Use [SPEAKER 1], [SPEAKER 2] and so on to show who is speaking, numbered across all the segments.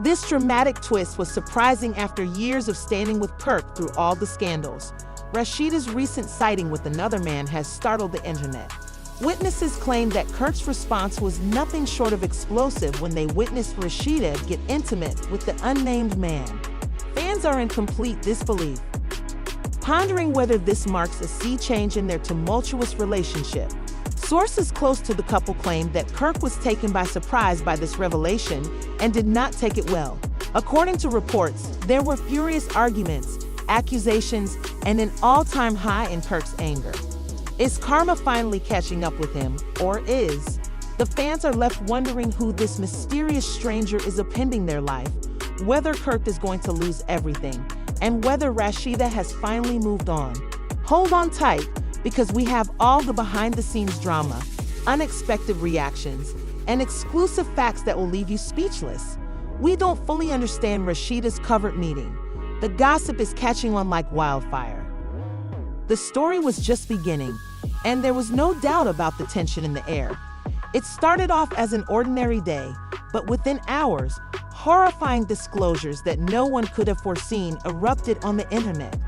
[SPEAKER 1] This dramatic twist was surprising after years of standing with Kirk through all the scandals. Rasheeda's recent sighting with another man has startled the internet. Witnesses claim that Kirk's response was nothing short of explosive when they witnessed Rasheeda get intimate with the unnamed man. Fans are in complete disbelief, pondering whether this marks a sea change in their tumultuous relationship. Sources close to the couple claim that Kirk was taken by surprise by this revelation and did not take it well. According to reports, there were furious arguments, accusations, and an all-time high in Kirk's anger. Is karma finally catching up with him, or is? The fans are left wondering who this mysterious stranger is appending their life, whether Kirk is going to lose everything, and whether Rasheeda has finally moved on. Hold on tight, because we have all the behind-the-scenes drama, unexpected reactions, and exclusive facts that will leave you speechless. We don't fully understand Rasheeda's covert meeting. The gossip is catching on like wildfire. The story was just beginning, and there was no doubt about the tension in the air. It started off as an ordinary day, but within hours, horrifying disclosures that no one could have foreseen erupted on the internet.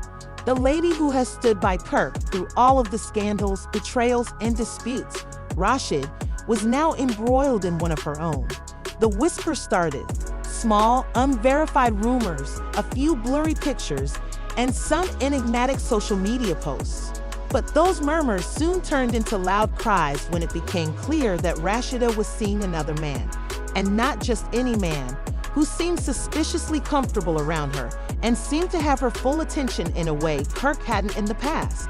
[SPEAKER 1] The lady who has stood by Kirk through all of the scandals, betrayals, and disputes, Rasheeda, was now embroiled in one of her own. The whisper started. Small, unverified rumors, a few blurry pictures, and some enigmatic social media posts. But those murmurs soon turned into loud cries when it became clear that Rasheeda was seeing another man. And not just any man, who seemed suspiciously comfortable around her and seemed to have her full attention in a way Kirk hadn't in the past.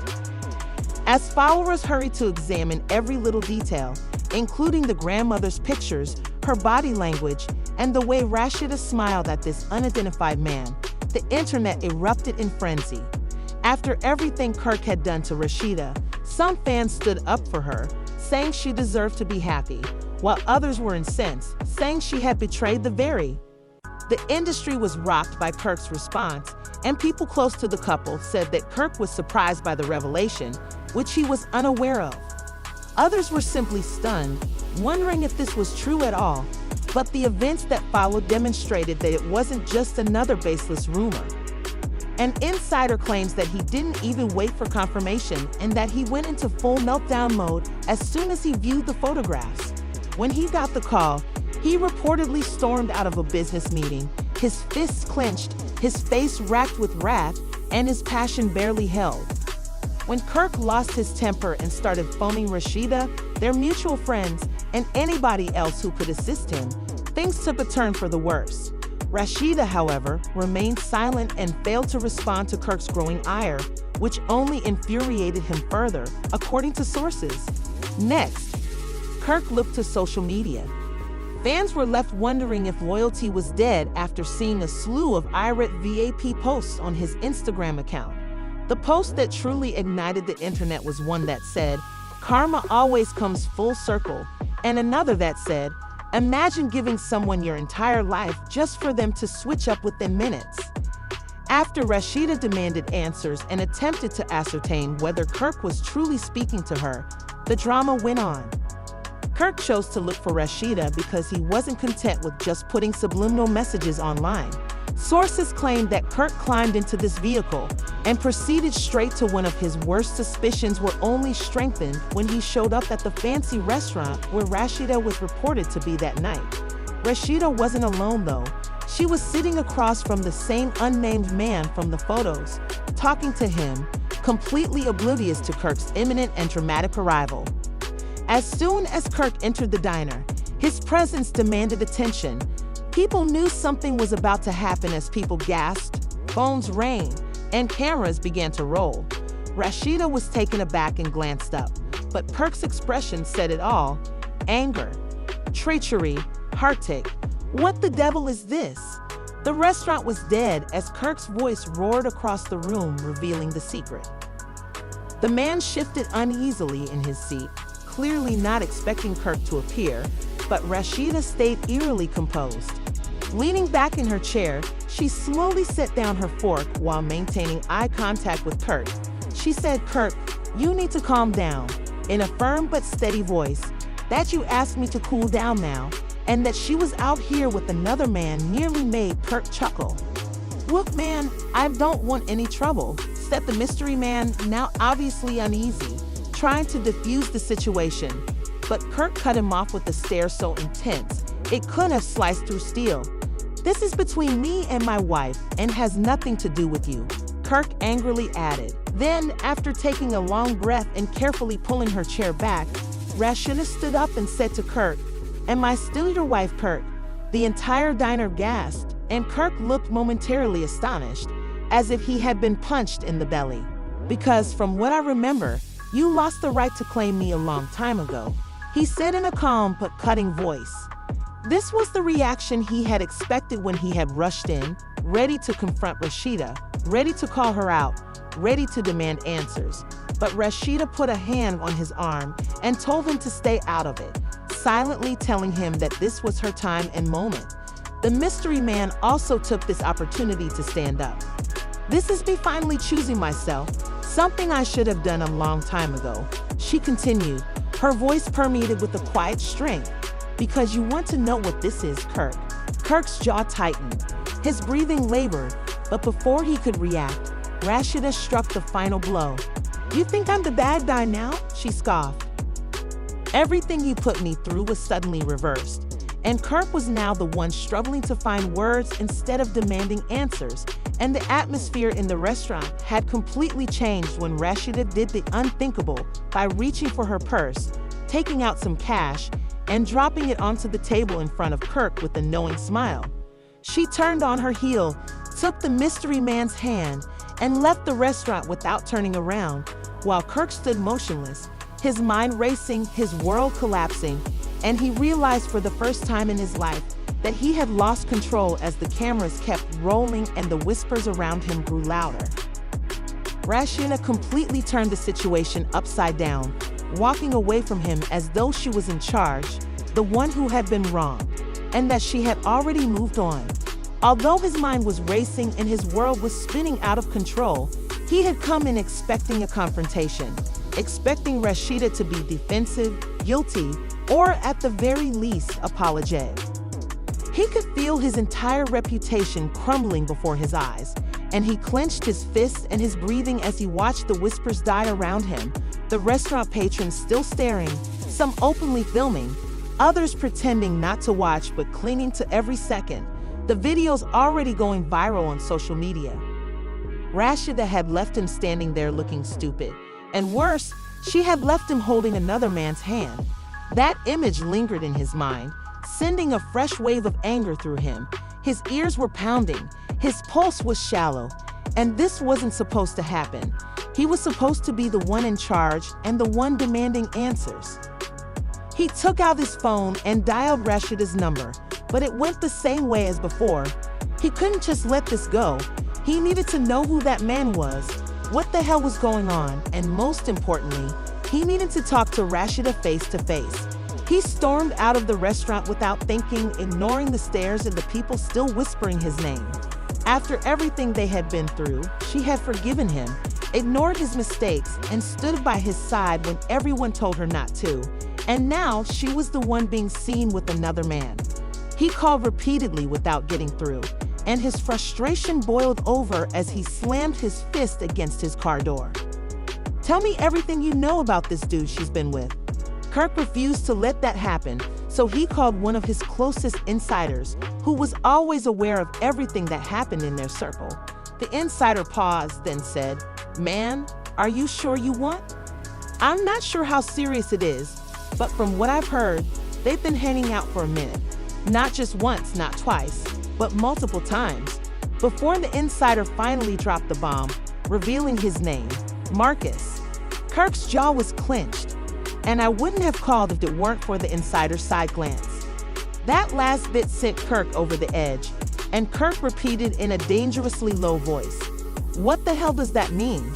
[SPEAKER 1] As followers hurried to examine every little detail, including the grandmother's pictures, her body language, and the way Rasheeda smiled at this unidentified man, the internet erupted in frenzy. After everything Kirk had done to Rasheeda, some fans stood up for her, saying she deserved to be happy, while others were incensed, saying she had betrayed the very. The industry was rocked by Kirk's response, and people close to the couple said that Kirk was surprised by the revelation, which he was unaware of. Others were simply stunned, wondering if this was true at all, but the events that followed demonstrated that it wasn't just another baseless rumor. An insider claims that he didn't even wait for confirmation and that he went into full meltdown mode as soon as he viewed the photographs. When he got the call, he reportedly stormed out of a business meeting, his fists clenched, his face racked with wrath, and his passion barely held. When Kirk lost his temper and started phoning Rasheeda, their mutual friends, and anybody else who could assist him, things took a turn for the worse. Rasheeda, however, remained silent and failed to respond to Kirk's growing ire, which only infuriated him further, according to sources. Next, Kirk looked to social media. Fans were left wondering if loyalty was dead after seeing a slew of irate VAP posts on his Instagram account. The post that truly ignited the internet was one that said, "Karma always comes full circle," and another that said, "Imagine giving someone your entire life just for them to switch up within minutes." After Rasheeda demanded answers and attempted to ascertain whether Kirk was truly speaking to her, the drama went on. Kirk chose to look for Rasheeda because he wasn't content with just putting subliminal messages online. Sources claim that Kirk climbed into this vehicle and proceeded straight to one of his worst suspicions were only strengthened when he showed up at the fancy restaurant where Rasheeda was reported to be that night. Rasheeda wasn't alone though. She was sitting across from the same unnamed man from the photos, talking to him, completely oblivious to Kirk's imminent and dramatic arrival. As soon as Kirk entered the diner, his presence demanded attention. People knew something was about to happen as people gasped, phones rang, and cameras began to roll. Rasheeda was taken aback and glanced up, but Kirk's expression said it all. Anger, treachery, heartache. What the devil is this? The restaurant was dead as Kirk's voice roared across the room, revealing the secret. The man shifted uneasily in his seat, clearly not expecting Kirk to appear, but Rasheeda stayed eerily composed. Leaning back in her chair, she slowly set down her fork while maintaining eye contact with Kirk. She said, "Kirk, you need to calm down," in a firm but steady voice. "That you asked me to cool down now, and that she was out here with another man nearly made Kirk chuckle. "Look, man, I don't want any trouble," said the mystery man, now obviously uneasy, trying to defuse the situation. But Kirk cut him off with a stare so intense, it could have sliced through steel. "This is between me and my wife and has nothing to do with you," Kirk angrily added. Then, after taking a long breath and carefully pulling her chair back, Rasheeda stood up and said to Kirk, "Am I still your wife, Kirk?" The entire diner gasped, and Kirk looked momentarily astonished, as if he had been punched in the belly. "Because from what I remember, you lost the right to claim me a long time ago," he said in a calm but cutting voice. This was the reaction he had expected when he had rushed in, ready to confront Rasheeda, ready to call her out, ready to demand answers. But Rasheeda put a hand on his arm and told him to stay out of it, silently telling him that this was her time and moment. The mystery man also took this opportunity to stand up. "This is me finally choosing myself, something I should have done a long time ago," she continued, her voice permeated with a quiet strength. "Because you want to know what this is, Kirk." Kirk's jaw tightened, his breathing labored, but before he could react, Rasheeda struck the final blow. "You think I'm the bad guy now?" she scoffed. Everything you put me through was suddenly reversed, and Kirk was now the one struggling to find words instead of demanding answers, and the atmosphere in the restaurant had completely changed when Rasheeda did the unthinkable by reaching for her purse, taking out some cash, and dropping it onto the table in front of Kirk with a knowing smile. She turned on her heel, took the mystery man's hand, and left the restaurant without turning around, while Kirk stood motionless, his mind racing, his world collapsing, and he realized for the first time in his life that he had lost control as the cameras kept rolling and the whispers around him grew louder. Rasheeda completely turned the situation upside down, walking away from him as though she was in charge, the one who had been wrong, and that she had already moved on. Although his mind was racing and his world was spinning out of control, he had come in expecting a confrontation, expecting Rasheeda to be defensive, guilty, or at the very least, apologetic. He could feel his entire reputation crumbling before his eyes, and he clenched his fists and his breathing as he watched the whispers die around him, the restaurant patrons still staring, some openly filming, others pretending not to watch but clinging to every second, the videos already going viral on social media. Rasheeda had left him standing there looking stupid, and worse, she had left him holding another man's hand. That image lingered in his mind, sending a fresh wave of anger through him. His ears were pounding, his pulse was shallow, and this wasn't supposed to happen. He was supposed to be the one in charge and the one demanding answers. He took out his phone and dialed Rasheeda's number, but it went the same way as before. He couldn't just let this go. He needed to know who that man was, what the hell was going on, and most importantly, he needed to talk to Rasheeda face to face. He stormed out of the restaurant without thinking, ignoring the stares and the people still whispering his name. After everything they had been through, she had forgiven him, ignored his mistakes, and stood by his side when everyone told her not to. And now she was the one being seen with another man. He called repeatedly without getting through, and his frustration boiled over as he slammed his fist against his car door. "Tell me everything you know about this dude she's been with." Kirk refused to let that happen, so he called one of his closest insiders, who was always aware of everything that happened in their circle. The insider paused, then said, "Man, are you sure you want?" "I'm not sure how serious it is, but from what I've heard, they've been hanging out for a minute. Not just once, not twice, but multiple times." Before the insider finally dropped the bomb, revealing his name, Marcus. Kirk's jaw was clenched, and I wouldn't have called if it weren't for the insider's side glance. That last bit sent Kirk over the edge, and Kirk repeated in a dangerously low voice, "What the hell does that mean?"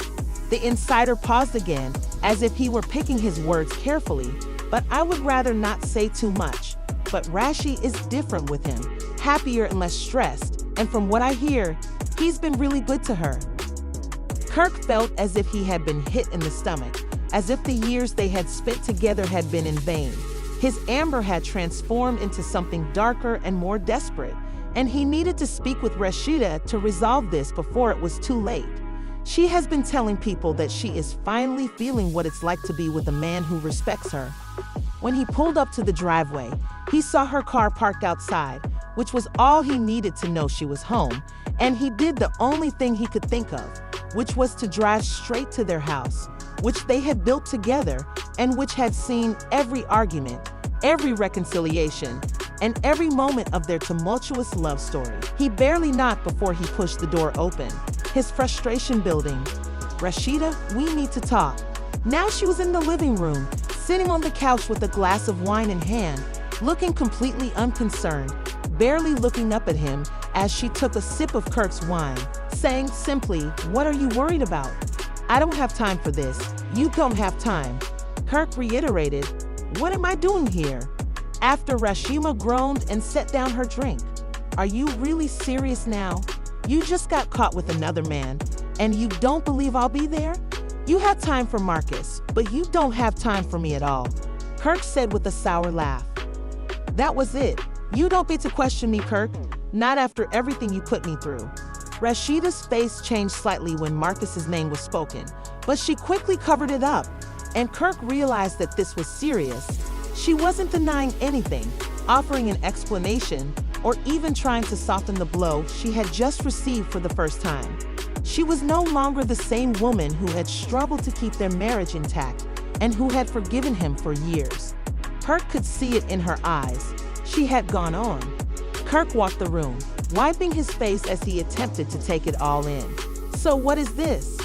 [SPEAKER 1] The insider paused again, as if he were picking his words carefully, but I would rather not say too much. But Rashi is different with him, happier and less stressed, and from what I hear, he's been really good to her. Kirk felt as if he had been hit in the stomach, as if the years they had spent together had been in vain. His amber had transformed into something darker and more desperate, and he needed to speak with Rasheeda to resolve this before it was too late. She has been telling people that she is finally feeling what it's like to be with a man who respects her. When he pulled up to the driveway, he saw her car parked outside, which was all he needed to know she was home, and he did the only thing he could think of, which was to drive straight to their house, which they had built together and which had seen every argument, every reconciliation, and every moment of their tumultuous love story. He barely knocked before he pushed the door open, his frustration building. "Rasheeda, we need to talk." Now she was in the living room, sitting on the couch with a glass of wine in hand, looking completely unconcerned, barely looking up at him as she took a sip of Kirk's wine, saying simply, "What are you worried about?" "I don't have time for this." "You don't have time." Kirk reiterated, "What am I doing here?" After Rasheeda groaned and set down her drink. "Are you really serious now? You just got caught with another man, and you don't believe I'll be there? You have time for Marcus, but you don't have time for me at all," Kirk said with a sour laugh. "That was it. You don't get to question me, Kirk. Not after everything you put me through." Rasheeda's face changed slightly when Marcus's name was spoken, but she quickly covered it up, and Kirk realized that this was serious. She wasn't denying anything, offering an explanation, or even trying to soften the blow she had just received for the first time. She was no longer the same woman who had struggled to keep their marriage intact and who had forgiven him for years. Kirk could see it in her eyes. She had gone on. Kirk walked the room, wiping his face as he attempted to take it all in. "So what is this?"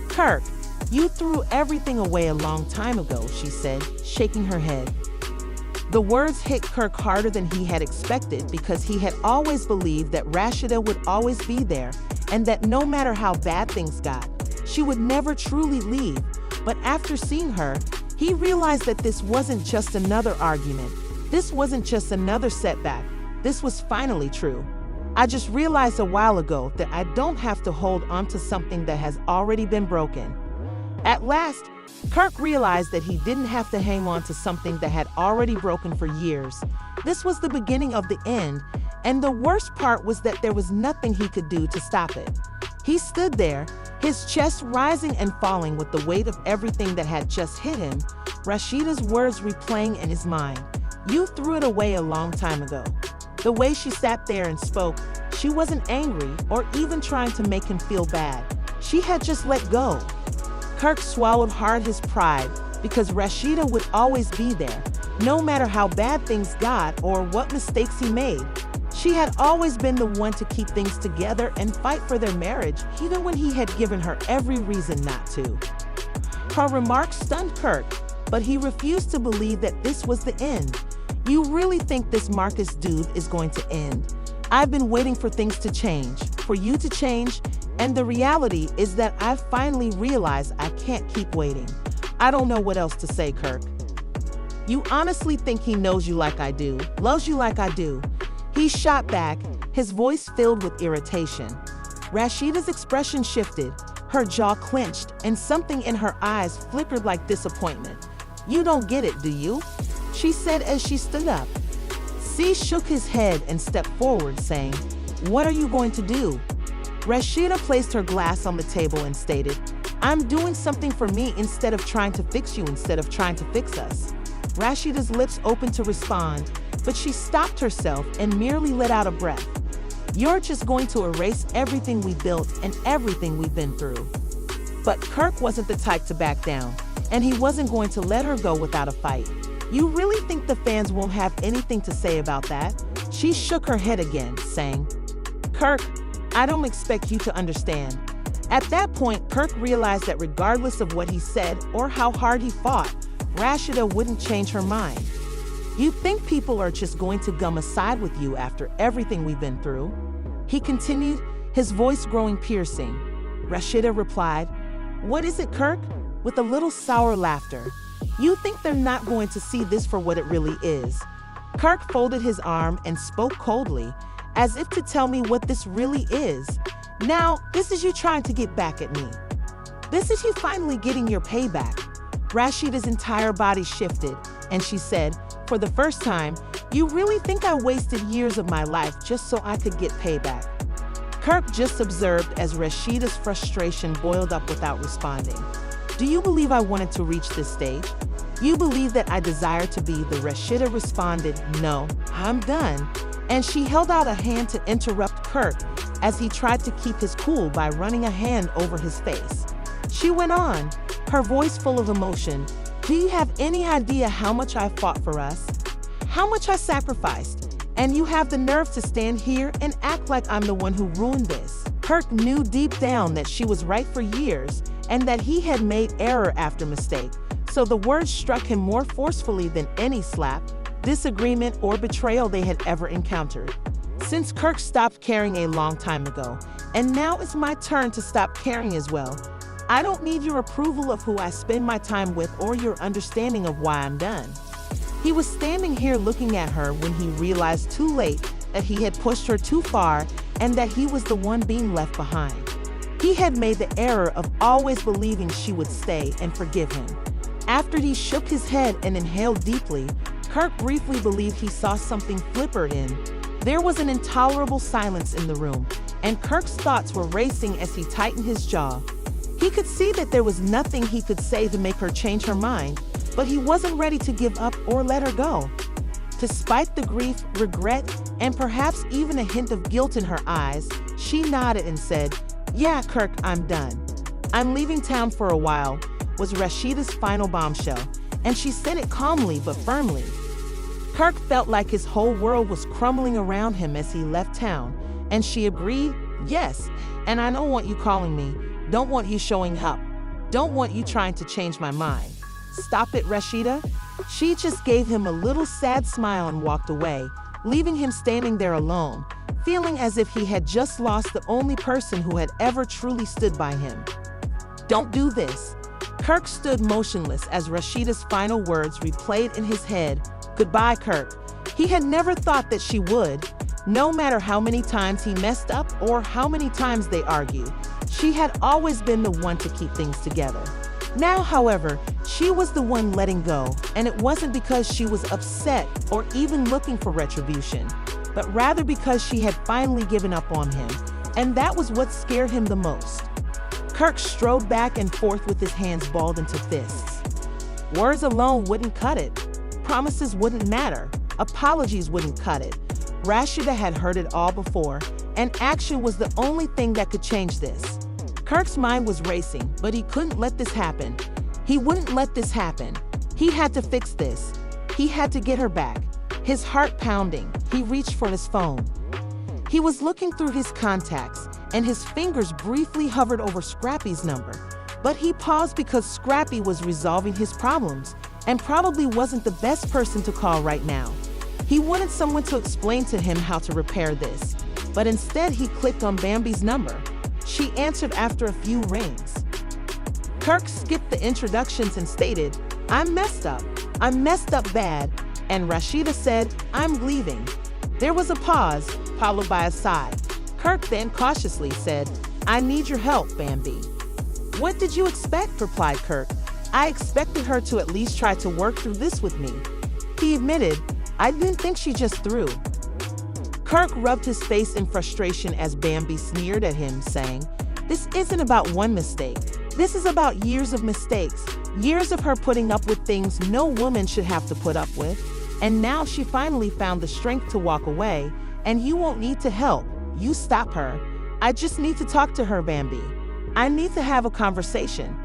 [SPEAKER 1] "Kirk, you threw everything away a long time ago," she said, shaking her head. The words hit Kirk harder than he had expected because he had always believed that Rasheeda would always be there and that no matter how bad things got, she would never truly leave. But after seeing her, he realized that this wasn't just another argument. This wasn't just another setback. This was finally true. "I just realized a while ago that I don't have to hold on to something that has already been broken." At last, Kirk realized that he didn't have to hang on to something that had already broken for years. This was the beginning of the end, and the worst part was that there was nothing he could do to stop it. He stood there, his chest rising and falling with the weight of everything that had just hit him, Rasheeda's words replaying in his mind. "You threw it away a long time ago." The way she sat there and spoke, she wasn't angry or even trying to make him feel bad. She had just let go. Kirk swallowed hard his pride because Rasheeda would always be there, no matter how bad things got or what mistakes he made. She had always been the one to keep things together and fight for their marriage, even when he had given her every reason not to. Her remarks stunned Kirk, but he refused to believe that this was the end. "You really think this Marcus dude is going to end? I've been waiting for things to change, for you to change, and the reality is that I've finally realized I can't keep waiting. I don't know what else to say, Kirk." "You honestly think he knows you like I do, loves you like I do?" He shot back, his voice filled with irritation. Rasheeda's expression shifted, her jaw clenched, and something in her eyes flickered like disappointment. "You don't get it, do you?" she said as she stood up. C shook his head and stepped forward, saying, "What are you going to do?" Rasheeda placed her glass on the table and stated, "I'm doing something for me instead of trying to fix you instead of trying to fix us." Rasheeda's lips opened to respond, but she stopped herself and merely let out a breath. "You're just going to erase everything we built and everything we've been through." But Kirk wasn't the type to back down, and he wasn't going to let her go without a fight. "You really think the fans won't have anything to say about that?" She shook her head again, saying, "Kirk, I don't expect you to understand." At that point, Kirk realized that regardless of what he said or how hard he fought, Rasheeda wouldn't change her mind. "You think people are just going to gum aside with you after everything we've been through?" he continued, his voice growing piercing. Rasheeda replied, "What is it, Kirk?" with a little sour laughter. "You think they're not going to see this for what it really is?" Kirk folded his arm and spoke coldly, as if to tell me what this really is. "Now, this is you trying to get back at me. This is you finally getting your payback." Rasheeda's entire body shifted, and she said, For the first time, you really think I wasted years of my life just so I could get payback? Kirk just observed as Rasheeda's frustration boiled up without responding. Do you believe I wanted to reach this stage? You believe that I desire to be the Rasheeda responded, no, I'm done. And she held out a hand to interrupt Kirk as he tried to keep his cool by running a hand over his face. She went on, her voice full of emotion. Do you have any idea how much I fought for us? How much I sacrificed? And you have the nerve to stand here and act like I'm the one who ruined this. Kirk knew deep down that she was right for years and that he had made error after mistake, so the words struck him more forcefully than any slap, disagreement, or betrayal they had ever encountered. Since Kirk stopped caring a long time ago, and now it's my turn to stop caring as well. I don't need your approval of who I spend my time with or your understanding of why I'm done. He was standing here looking at her when he realized too late that he had pushed her too far and that he was the one being left behind. He had made the error of always believing she would stay and forgive him. After he shook his head and inhaled deeply, Kirk briefly believed he saw something flicker in. There was an intolerable silence in the room, and Kirk's thoughts were racing as he tightened his jaw. He could see that there was nothing he could say to make her change her mind, but he wasn't ready to give up or let her go. Despite the grief, regret, and perhaps even a hint of guilt in her eyes, she nodded and said, "Yeah, Kirk, I'm done. I'm leaving town for a while," was Rasheeda's final bombshell, and she said it calmly but firmly. Kirk felt like his whole world was crumbling around him as he left town, and she agreed, "Yes, and I don't want you calling me, don't want you showing up, don't want you trying to change my mind. Stop it, Rasheeda." She just gave him a little sad smile and walked away, leaving him standing there alone, feeling as if he had just lost the only person who had ever truly stood by him. "Don't do this." Kirk stood motionless as Rasheeda's final words replayed in his head. Goodbye, Kirk. He had never thought that she would. No matter how many times he messed up or how many times they argued, she had always been the one to keep things together. Now, however, she was the one letting go, and it wasn't because she was upset or even looking for retribution, but rather because she had finally given up on him, and that was what scared him the most. Kirk strode back and forth with his hands balled into fists. Words alone wouldn't cut it. Promises wouldn't matter. Apologies wouldn't cut it. Rasheeda had heard it all before, and action was the only thing that could change this. Kirk's mind was racing, but he couldn't let this happen. He wouldn't let this happen. He had to fix this. He had to get her back. His heart pounding, he reached for his phone. He was looking through his contacts, and his fingers briefly hovered over Scrappy's number. But he paused because Scrappy was resolving his problems, and probably wasn't the best person to call right now. He wanted someone to explain to him how to repair this, but instead he clicked on Bambi's number. She answered after a few rings. Kirk skipped the introductions and stated, "I'm messed up. I'm messed up bad." And Rasheeda said, "I'm leaving." There was a pause, followed by a sigh. Kirk then cautiously said, "I need your help, Bambi." "What did you expect?" replied Kirk. "I expected her to at least try to work through this with me." He admitted, "I didn't think she just threw." Kirk rubbed his face in frustration as Bambi sneered at him, saying, "This isn't about one mistake. This is about years of mistakes, years of her putting up with things no woman should have to put up with. And now she finally found the strength to walk away, and you won't need to help. You stop her. I just need to talk to her, Bambi. I need to have a conversation."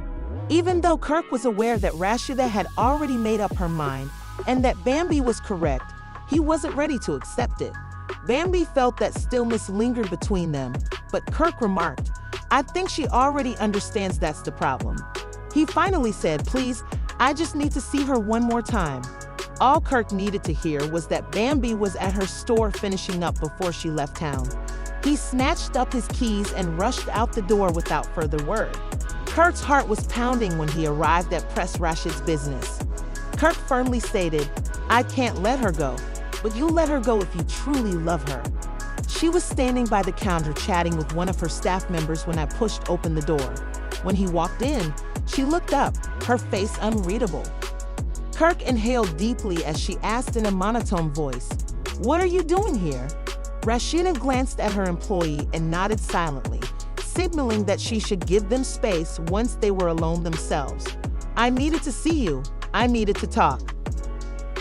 [SPEAKER 1] Even though Kirk was aware that Rasheeda had already made up her mind and that Bambi was correct, he wasn't ready to accept it. Bambi felt that stillness lingered between them, but Kirk remarked, "I think she already understands that's the problem." He finally said, "Please, I just need to see her one more time." All Kirk needed to hear was that Bambi was at her store finishing up before she left town. He snatched up his keys and rushed out the door without further word. Kirk's heart was pounding when he arrived at Press Rashid's business. Kirk firmly stated, "I can't let her go, but you'll let her go if you truly love her." She was standing by the counter chatting with one of her staff members when I pushed open the door. When he walked in, she looked up, her face unreadable. Kirk inhaled deeply as she asked in a monotone voice, "What are you doing here?" Rasheeda glanced at her employee and nodded silently, signaling that she should give them space once they were alone themselves. "I needed to see you. I needed to talk."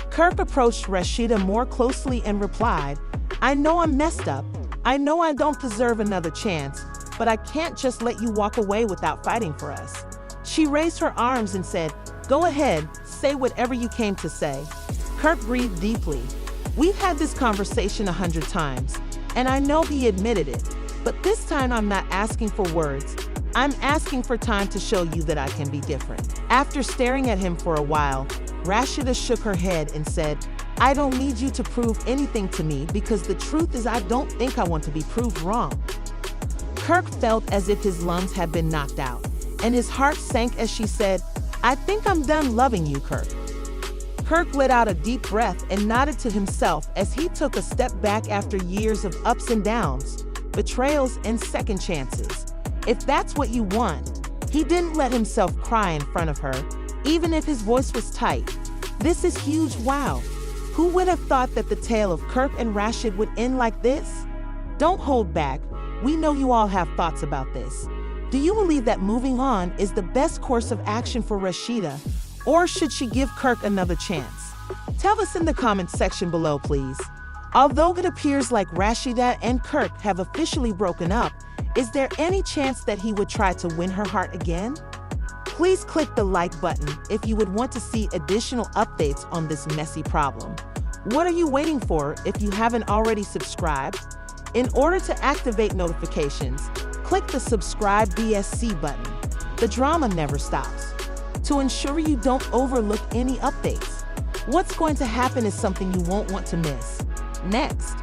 [SPEAKER 1] Kirk approached Rasheeda more closely and replied, "I know I'm messed up. I know I don't deserve another chance, but I can't just let you walk away without fighting for us." She raised her arms and said, "Go ahead, say whatever you came to say." Kirk breathed deeply. "We've had this conversation 100 times, and I know he admitted it, but this time I'm not asking for words. I'm asking for time to show you that I can be different." After staring at him for a while, Rasheeda shook her head and said, "I don't need you to prove anything to me because the truth is I don't think I want to be proved wrong." Kirk felt as if his lungs had been knocked out, and his heart sank as she said, "I think I'm done loving you, Kirk." Kirk let out a deep breath and nodded to himself as he took a step back after years of ups and downs, betrayals, and second chances. If that's what you want, he didn't let himself cry in front of her, even if his voice was tight. This is huge. Wow. Who would have thought that the tale of Kirk and Rasheeda would end like this? Don't hold back. We know you all have thoughts about this. Do you believe that moving on is the best course of action for Rasheeda, or should she give Kirk another chance? Tell us in the comments section below, please. Although it appears like Rasheeda and Kirk have officially broken up, is there any chance that he would try to win her heart again? Please click the like button if you would want to see additional updates on this messy problem. What are you waiting for if you haven't already subscribed? In order to activate notifications, click the subscribe BSC button. The drama never stops. To ensure you don't overlook any updates, what's going to happen is something you won't want to miss. Next.